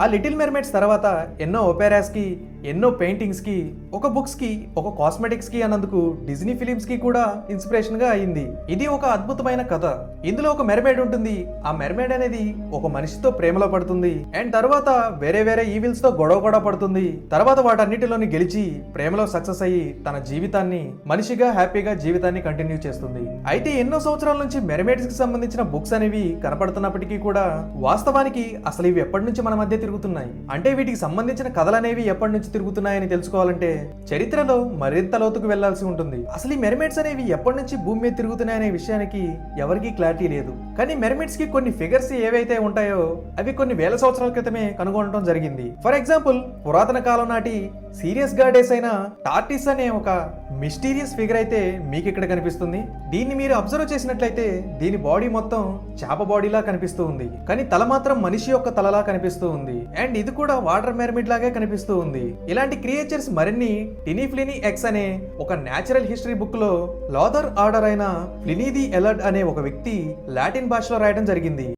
ఆ little mermaids తర్వాత ఎన్నో ఒపేరాస్ కి, ఎన్నో పెయింటింగ్స్ కి, ఒక బుక్స్ కి, ఒక కాస్మెటిక్స్ కి అన్నందుకు డిజ్నీ ఫిలిమ్స్ కి కూడా ఇన్స్పిరేషన్ గా అయింది. ఇది ఒక అద్భుతమైన కథ. ఇందులో ఒక మెర్మైడ్ ఉంటుంది. ఆ మెర్మైడ్ అనేది ఒక మనిషితో ప్రేమలో పడుతుంది. అండ్ తర్వాత వేరే వేరే ఈవిల్స్ తో గొడవ కూడా పడుతుంది. తర్వాత వాటన్నిటిలోని గెలిచి ప్రేమలో సక్సెస్ అయ్యి తన జీవితాన్ని మనిషిగా హ్యాపీగా జీవితాన్ని కంటిన్యూ చేస్తుంది. అయితే ఎన్నో సంవత్సరాల నుంచి మెర్మైడ్స్ కి సంబంధించిన బుక్స్ అనేవి కనపడుతున్నప్పటికీ కూడా వాస్తవానికి అసలు ఇవి ఎప్పటి నుంచి మన మధ్య తిరుగుతున్నాయి, అంటే వీటికి సంబంధించిన కథలు అనేవి ఎప్పటి నుంచి తిరుగుతున్నాయని తెలుసుకోవాలంటే చరిత్రలో మరింత లోతుకు వెళ్లాల్సి ఉంటుంది. అసలు ఈ మెర్మైడ్స్ అనేవి ఎప్పటి నుంచి భూమి మీద తిరుగుతున్నాయనే విషయానికి ఎవరికీ క్లారిటీ లేదు. కానీ మెర్మైడ్స్ కి కొన్ని ఫిగర్స్ ఏవైతే ఉంటాయో అవి కొన్ని వేల సంవత్సరాల క్రితమే కనుగొనడం జరిగింది. ఫర్ ఎగ్జాంపుల్, పురాతన కాలం నాటి సీరియస్ గాడెస్ అయిన టార్టిస్ అనే ఒక మిస్టీరియస్ ఫిగర్ అయితే మీకు ఇక్కడ కనిపిస్తుంది. దీన్ని మీరు అబ్జర్వ్ చేసినట్లయితే దీని బాడీ మొత్తం చేప బాడీలా కనిపిస్తూ ఉంది, కానీ తల మాత్రం మనిషి యొక్క తలలా కనిపిస్తూ ఉంది. అండ్ ఇది కూడా వాటర్ మెర్మిడ్ లాగే కనిపిస్తూ ఉంది. ఇలాంటి క్రియేచర్స్ మరిన్ని టినీ ఫ్లినీ ఎక్స్ అనే ఒక నేచురల్ హిస్టరీ బుక్ లో లాథర్ ఆర్డర్ అయిన ప్లినీ ది ఎలర్డ్ అనే ఒక వ్యక్తి లాటిన్ భాషలో రాయడం జరిగింది.